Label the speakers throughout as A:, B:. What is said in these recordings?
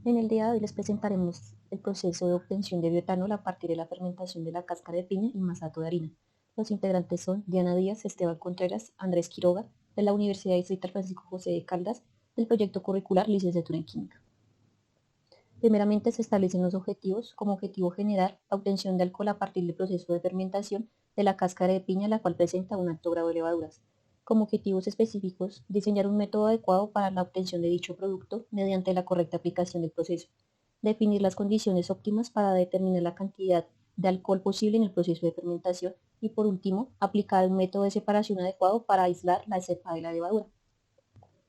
A: En el día de hoy les presentaremos el proceso de obtención de bioetanol a partir de la fermentación de la cáscara de piña y masato de harina. Los integrantes son Diana Díaz, Esteban Contreras, Andrés Quiroga, de la Universidad Distrital Francisco José de Caldas, del proyecto curricular Licenciatura en Química. Primeramente se establecen los objetivos. Como objetivo general, la obtención de alcohol a partir del proceso de fermentación de la cáscara de piña, la cual presenta un alto grado de levaduras. Como objetivos específicos, diseñar un método adecuado para la obtención de dicho producto mediante la correcta aplicación del proceso. Definir las condiciones óptimas para determinar la cantidad de alcohol posible en el proceso de fermentación. Y por último, aplicar un método de separación adecuado para aislar la cepa de la levadura.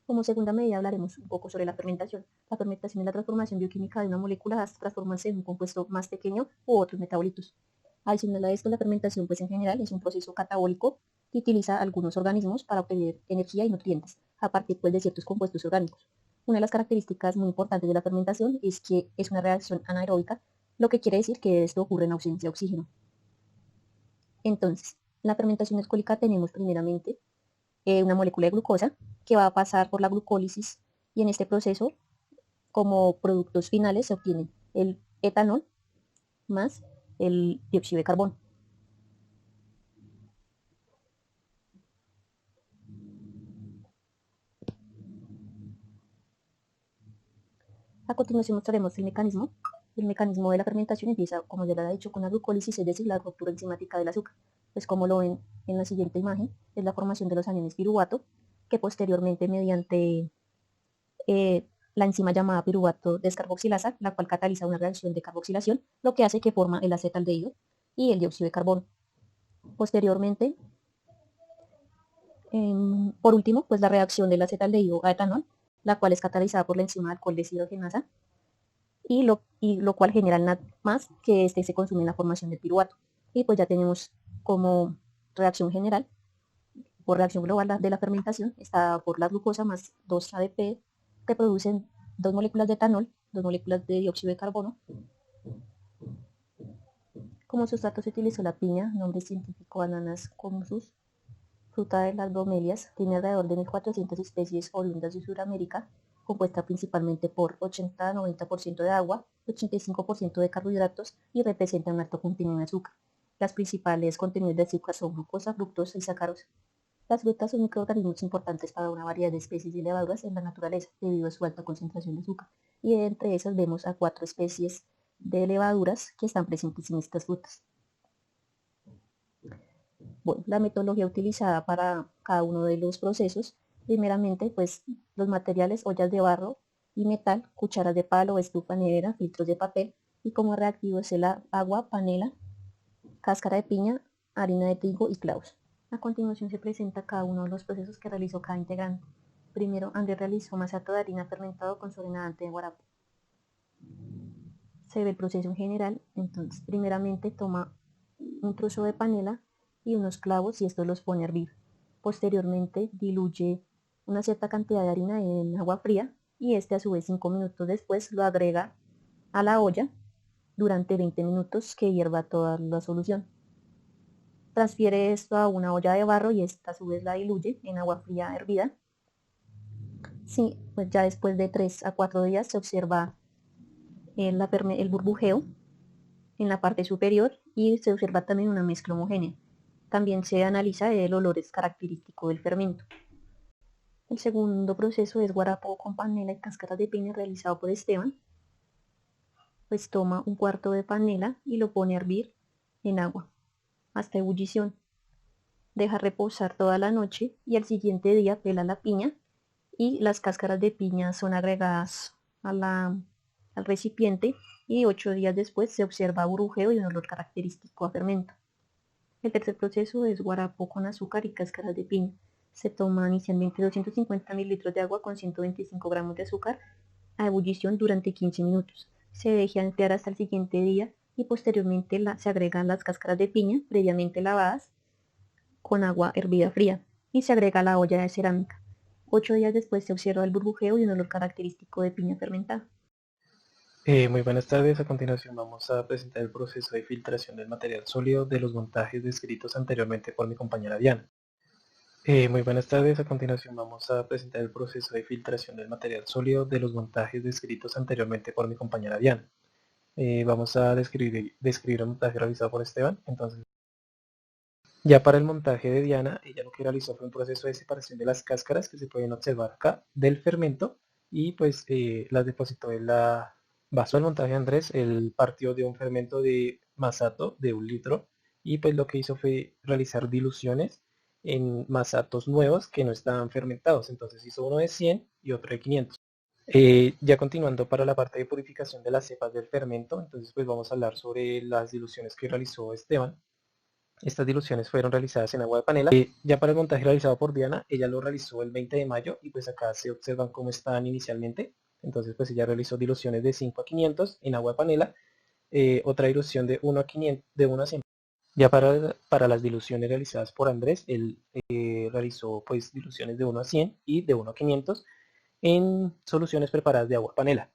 A: Como segunda medida hablaremos un poco sobre la fermentación. La fermentación es la transformación bioquímica de una molécula hasta transformarse en un compuesto más pequeño u otros metabolitos. Adicional a esto, la fermentación pues en general es un proceso catabólico que utiliza algunos organismos para obtener energía y nutrientes a partir pues de ciertos compuestos orgánicos. Una de las características muy importantes de la fermentación es que es una reacción anaeróbica, lo que quiere decir que esto ocurre en ausencia de oxígeno. Entonces, en la fermentación alcohólica tenemos primeramente una molécula de glucosa que va a pasar por la glucólisis, y en este proceso, como productos finales, se obtiene el etanol más el dióxido de carbono. A continuación mostraremos el mecanismo. El mecanismo de la fermentación empieza, como ya lo he dicho, con la glucólisis, es decir, la ruptura enzimática del azúcar. Pues como lo ven en la siguiente imagen, es la formación de los aniones piruvato, que posteriormente mediante la enzima llamada piruvato descarboxilasa, la cual cataliza una reacción de carboxilación, lo que hace que forma el acetaldehído y el dióxido de carbono. Posteriormente, por último, pues la reacción del acetaldehído a etanol, la cual es catalizada por la enzima alcohol deshidrogenasa, y lo cual genera NAD+, que este se consume en la formación del piruvato. Y pues ya tenemos como reacción general, por reacción global de la fermentación, está por la glucosa más 2-ADP, que producen 2 moléculas de etanol, 2 moléculas de dióxido de carbono. Como sustrato se utilizó la piña, nombre científico Ananas commusus, fruta de las bromelias, tiene alrededor de 1.400 especies oriundas de Sudamérica, compuesta principalmente por 80-90% de agua, 85% de carbohidratos y representa un alto contenido de azúcar. Las principales contenidos de azúcar son glucosa, fructosa y sacarosa. Las frutas son microorganismos importantes para una variedad de especies de levaduras en la naturaleza debido a su alta concentración de azúcar, y entre esas vemos a 4 especies de levaduras que están presentes en estas frutas. Bueno, la metodología utilizada para cada uno de los procesos, primeramente pues los materiales: ollas de barro y metal, cucharas de palo, estufa, nevera, filtros de papel, y como reactivos el agua, panela, cáscara de piña, harina de trigo y clavos. A continuación se presenta cada uno de los procesos que realizó cada integrante. Primero, Andrés realizó masato de harina fermentado con sobrenadante de guarapo. Se ve el proceso en general. Entonces, primeramente toma un trozo de panela y unos clavos y estos los pone a hervir. Posteriormente diluye una cierta cantidad de harina en agua fría y este a su vez 5 minutos después lo agrega a la olla durante 20 minutos que hierva toda la solución. Transfiere esto a una olla de barro y esta a su vez la diluye en agua fría hervida. Sí, pues ya después de 3 a 4 días se observa el burbujeo en la parte superior y se observa también una mezcla homogénea. También se analiza el olor característico del fermento. El segundo proceso es guarapo con panela y cáscaras de piña, realizado por Esteban. Pues toma un cuarto de panela y lo pone a hervir en agua hasta ebullición. Deja reposar toda la noche y al siguiente día pela la piña y las cáscaras de piña son agregadas al recipiente, y 8 días después se observa burbujeo y un olor característico a fermento. El tercer proceso es guarapo con azúcar y cáscaras de piña. Se toma inicialmente 250 mililitros de agua con 125 gramos de azúcar a ebullición durante 15 minutos. Se deja enfriar hasta el siguiente día y posteriormente se agregan las cáscaras de piña previamente lavadas con agua hervida fría y se agrega a la olla de cerámica. 8 días después se observa el burbujeo y un olor característico de piña fermentada.
B: Muy buenas tardes. A continuación vamos a presentar el proceso de filtración del material sólido de los montajes descritos anteriormente por mi compañera Diana. Muy buenas tardes. A continuación vamos a presentar el proceso de filtración del material sólido de los montajes descritos anteriormente por mi compañera Diana. Vamos a describir el montaje realizado por Esteban. Entonces, ya para el montaje de Diana, ella lo que realizó fue un proceso de separación de las cáscaras que se pueden observar acá del fermento y pues las depositó en la vaso del montaje de Andrés. Él partió de un fermento de masato de 1 litro y pues lo que hizo fue realizar diluciones en masatos nuevos que no estaban fermentados. Entonces hizo uno de 100 y otro de 500. Ya continuando para la parte de purificación de las cepas del fermento, entonces pues vamos a hablar sobre las diluciones que realizó Esteban. Estas diluciones fueron realizadas en agua de panela. Ya para el montaje realizado por Diana, ella lo realizó el 20 de mayo y pues acá se observan cómo están inicialmente. Entonces pues ella realizó diluciones de 5 a 500 en agua de panela, otra dilución de 1 a 500, de 1 a 100. Ya para las diluciones realizadas por Andrés, él realizó pues diluciones de 1 a 100 y de 1 a 500 en soluciones preparadas de agua panela.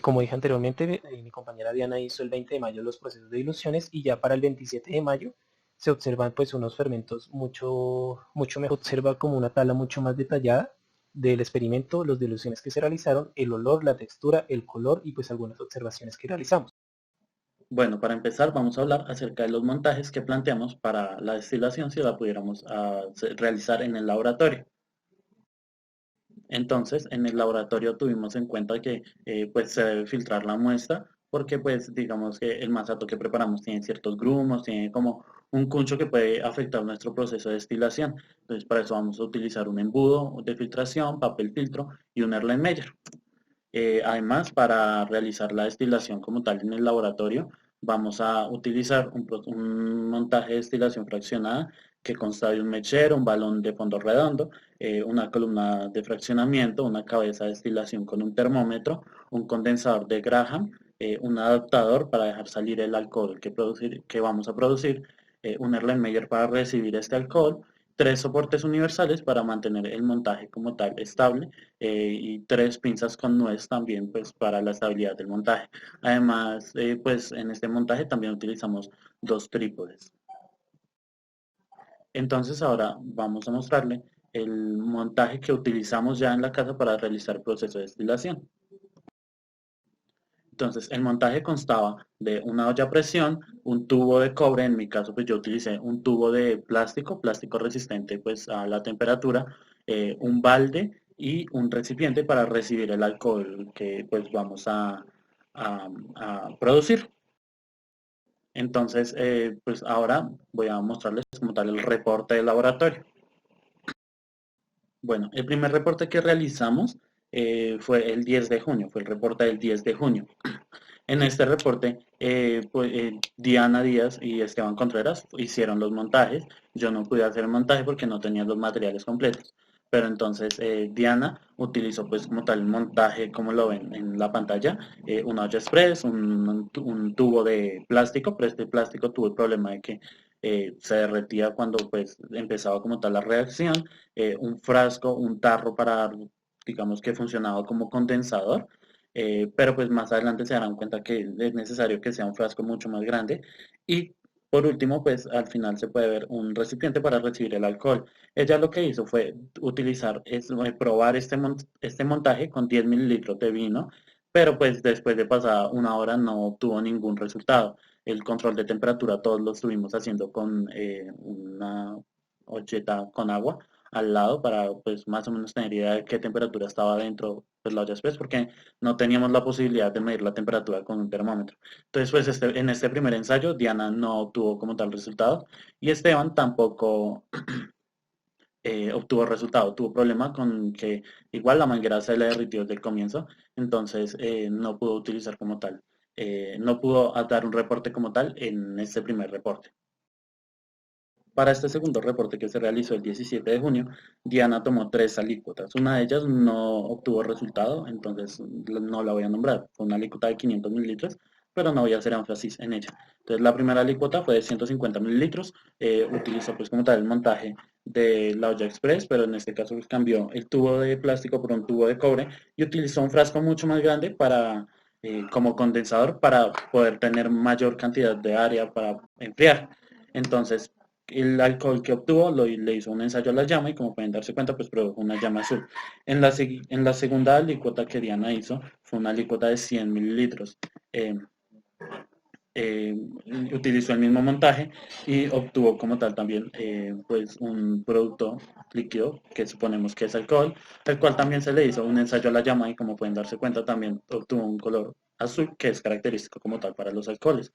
B: Como dije anteriormente, mi compañera Diana hizo el 20 de mayo los procesos de diluciones y ya para el 27 de mayo se observan pues unos fermentos mucho mejor. Observa como una tabla mucho más detallada del experimento, las diluciones que se realizaron, el olor, la textura, el color y pues algunas observaciones que realizamos.
C: Bueno, para empezar vamos a hablar acerca de los montajes que planteamos para la destilación si la pudiéramos realizar en el laboratorio. Entonces, en el laboratorio tuvimos en cuenta que pues se debe filtrar la muestra porque pues digamos que el masato que preparamos tiene ciertos grumos, tiene como un cuncho que puede afectar nuestro proceso de destilación. Entonces, para eso vamos a utilizar un embudo de filtración, papel filtro y un Erlenmeyer. Además, para realizar la destilación como tal en el laboratorio, vamos a utilizar un montaje de destilación fraccionada que consta de un mechero, un balón de fondo redondo, una columna de fraccionamiento, una cabeza de destilación con un termómetro, un condensador de Graham, un adaptador para dejar salir el alcohol que vamos a producir, un Erlenmeyer para recibir este alcohol, 3 soportes universales para mantener el montaje como tal estable, y 3 pinzas con nuez también pues para la estabilidad del montaje. Además, pues en este montaje también utilizamos 2 trípodes. Entonces ahora vamos a mostrarle el montaje que utilizamos ya en la casa para realizar el proceso de destilación. Entonces, el montaje constaba de una olla a presión, un tubo de cobre, en mi caso pues yo utilicé un tubo de plástico resistente pues a la temperatura, un balde y un recipiente para recibir el alcohol que pues vamos a producir. Entonces, pues ahora voy a mostrarles como tal el reporte del laboratorio. Bueno, el primer reporte que realizamos fue el 10 de junio, fue el reporte del 10 de junio. En este reporte, Diana Díaz y Esteban Contreras hicieron los montajes. Yo no pude hacer el montaje porque no tenía los materiales completos. Pero entonces Diana utilizó pues como tal el montaje, como lo ven en la pantalla, una olla express, un tubo de plástico, pero este plástico tuvo el problema de que se derretía cuando pues empezaba como tal la reacción, un frasco, un tarro para, digamos que funcionaba como condensador, pero pues más adelante se darán cuenta que es necesario que sea un frasco mucho más grande. Y por último, pues al final se puede ver un recipiente para recibir el alcohol. Ella lo que hizo fue probar este montaje con 10 mililitros de vino, pero pues después de pasada una hora no obtuvo ningún resultado. El control de temperatura todos lo estuvimos haciendo con una olleta con agua al lado para pues más o menos tener idea de qué temperatura estaba dentro pues la olla express, porque no teníamos la posibilidad de medir la temperatura con un termómetro. Entonces pues en este primer ensayo Diana no obtuvo como tal resultado y Esteban tampoco obtuvo resultado, tuvo problema con que igual la manguera se le derritió desde el comienzo, entonces no pudo utilizar como tal, no pudo dar un reporte como tal en este primer reporte. Para este segundo reporte que se realizó el 17 de junio, Diana tomó 3 alícuotas. Una de ellas no obtuvo resultado, entonces no la voy a nombrar. Fue una alícuota de 500 mililitros, pero no voy a hacer énfasis en ella. Entonces la primera alícuota fue de 150 mililitros. Utilizó pues como tal el montaje de la olla express, pero en este caso pues, cambió el tubo de plástico por un tubo de cobre y utilizó un frasco mucho más grande para como condensador para poder tener mayor cantidad de área para enfriar. Entonces, el alcohol que obtuvo le hizo un ensayo a la llama y como pueden darse cuenta, pues produjo una llama azul. En la segunda alícuota que Diana hizo fue una alícuota de 100 mililitros. Eh, eh, Utilizó el mismo montaje y obtuvo como tal también pues un producto líquido que suponemos que es alcohol, el cual también se le hizo un ensayo a la llama y como pueden darse cuenta también obtuvo un color azul que es característico como tal para los alcoholes.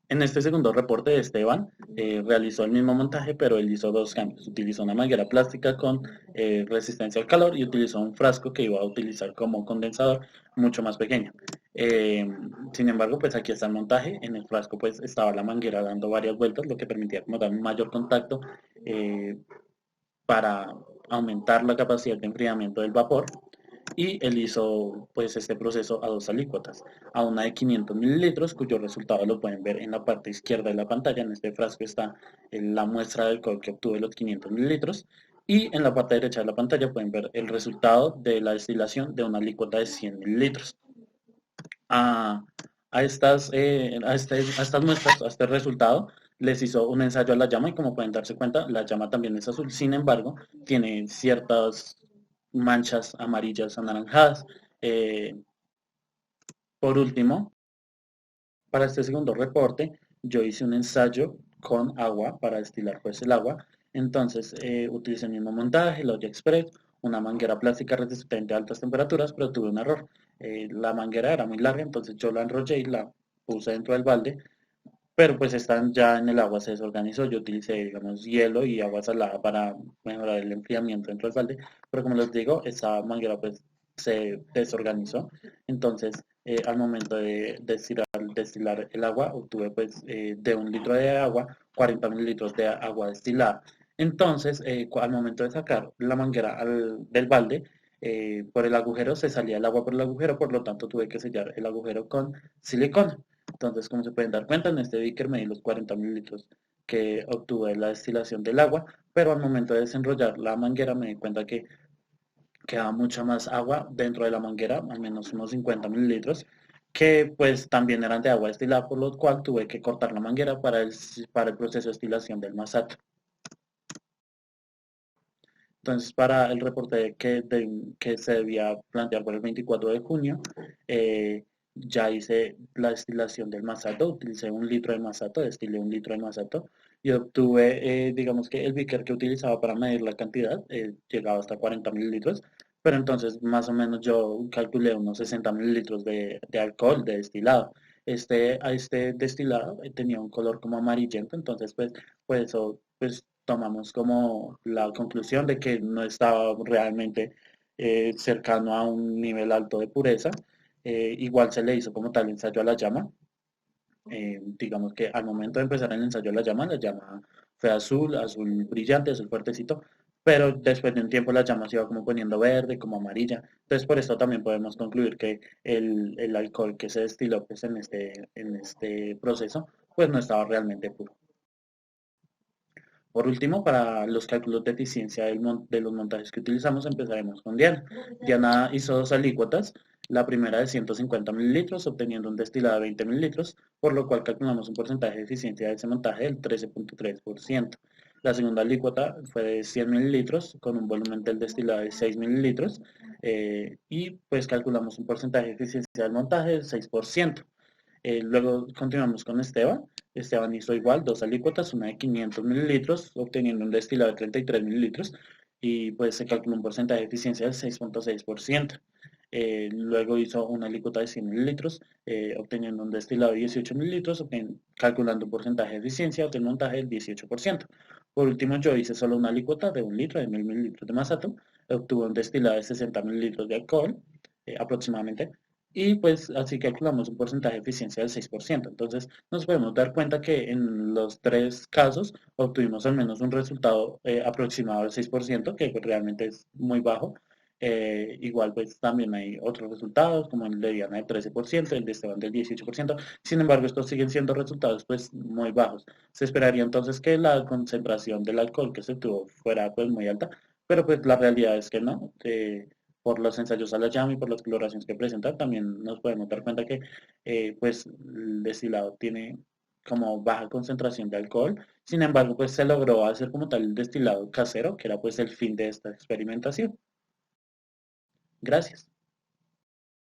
C: En este segundo reporte, Esteban realizó el mismo montaje, pero él hizo dos cambios. Utilizó una manguera plástica con resistencia al calor y utilizó un frasco que iba a utilizar como condensador mucho más pequeño. Eh, Sin embargo, pues aquí está el montaje. En el frasco pues estaba la manguera dando varias vueltas, lo que permitía como dar un mayor contacto eh, para aumentar la capacidad de enfriamiento del vapor y él hizo pues este proceso a dos alícuotas, a una de 500 mililitros cuyo resultado lo pueden ver en la parte izquierda de la pantalla. En este frasco está la muestra del alcohol que obtuve los 500 mililitros y en la parte derecha de la pantalla pueden ver el resultado de la destilación de una alícuota de 100 mililitros. A, a estas muestras, a este resultado, les hizo un ensayo a la llama y como pueden darse cuenta, la llama también es azul. Sin embargo, tiene ciertas manchas amarillas anaranjadas. Eh, por último, para este segundo reporte, yo hice un ensayo con agua para destilar pues el agua. Entonces, utilicé el mismo montaje, la olla express, una manguera plástica resistente a altas temperaturas, pero tuve un error. La manguera era muy larga, entonces yo la enrollé y la puse dentro del balde, pero pues están ya en el agua se desorganizó. Yo utilicé, digamos, hielo y agua salada para mejorar el enfriamiento dentro del balde, pero como les digo, esa manguera pues se desorganizó. Entonces, al momento de destilar el agua, obtuve pues de un litro de agua, 40 mililitros de agua destilada. Entonces, al momento de sacar la manguera del balde, por el agujero se salía el agua por el agujero, por lo tanto tuve que sellar el agujero con silicona. Entonces, como se pueden dar cuenta, en este beaker medí los 40 mililitros que obtuve de la destilación del agua, pero al momento de desenrollar la manguera me di cuenta que quedaba mucha más agua dentro de la manguera, al menos unos 50 mililitros, que pues también eran de agua destilada, por lo cual tuve que cortar la manguera para el proceso de destilación del masato. Entonces, para el reporte que se debía plantear por el 24 de junio, ya hice la destilación del masato, utilicé un litro de masato, destilé un litro de masato y obtuve, digamos que el beaker que utilizaba para medir la cantidad llegaba hasta 40 mililitros, pero entonces más o menos yo calculé unos 60 mililitros de alcohol, de destilado. A este destilado tenía un color como amarillento, entonces pues eso, pues tomamos como la conclusión de que no estaba realmente cercano a un nivel alto de pureza. Igual se le hizo como tal ensayo a la llama. Digamos que al momento de empezar el ensayo a la llama fue azul, azul brillante, azul fuertecito, pero después de un tiempo la llama se iba como poniendo verde, como amarilla. Entonces por esto también podemos concluir que el alcohol que se destiló pues, en este proceso pues no estaba realmente puro. Por último, para los cálculos de eficiencia de los montajes que utilizamos, empezaremos con Diana. Diana hizo dos alícuotas, la primera de 150 mililitros, obteniendo un destilado de 20 mililitros, por lo cual calculamos un porcentaje de eficiencia de ese montaje del 13.3%. La segunda alícuota fue de 100 mililitros, con un volumen del destilado de 6 mililitros, y pues calculamos un porcentaje de eficiencia del montaje del 6%. Luego continuamos con Esteban. Esteban hizo igual, dos alícuotas, una de 500 mililitros, obteniendo un destilado de 33 mililitros y pues se calculó un porcentaje de eficiencia del 6.6%. Luego hizo una alícuota de 100 mililitros, obteniendo un destilado de 18 mililitros, calculando un porcentaje de eficiencia del montaje del 18%. Por último, yo hice solo una alícuota de un litro, de 1000 mililitros de masato, obtuvo un destilado de 60 mililitros de alcohol, aproximadamente, y pues así calculamos un porcentaje de eficiencia del 6%. Entonces nos podemos dar cuenta que en los tres casos obtuvimos al menos un resultado aproximado del 6%, que pues, realmente es muy bajo. Igual pues también hay otros resultados como el de Diana del 13%, el de Esteban del 18%. Sin embargo, estos siguen siendo resultados pues muy bajos. Se esperaría entonces que la concentración del alcohol que se tuvo fuera pues muy alta, pero pues la realidad es que no. Por los ensayos a la llama y por las coloraciones que presenta, también nos podemos dar cuenta que pues el destilado tiene como baja concentración de alcohol. Sin embargo, pues se logró hacer como tal el destilado casero, que era pues el fin de esta experimentación. Gracias.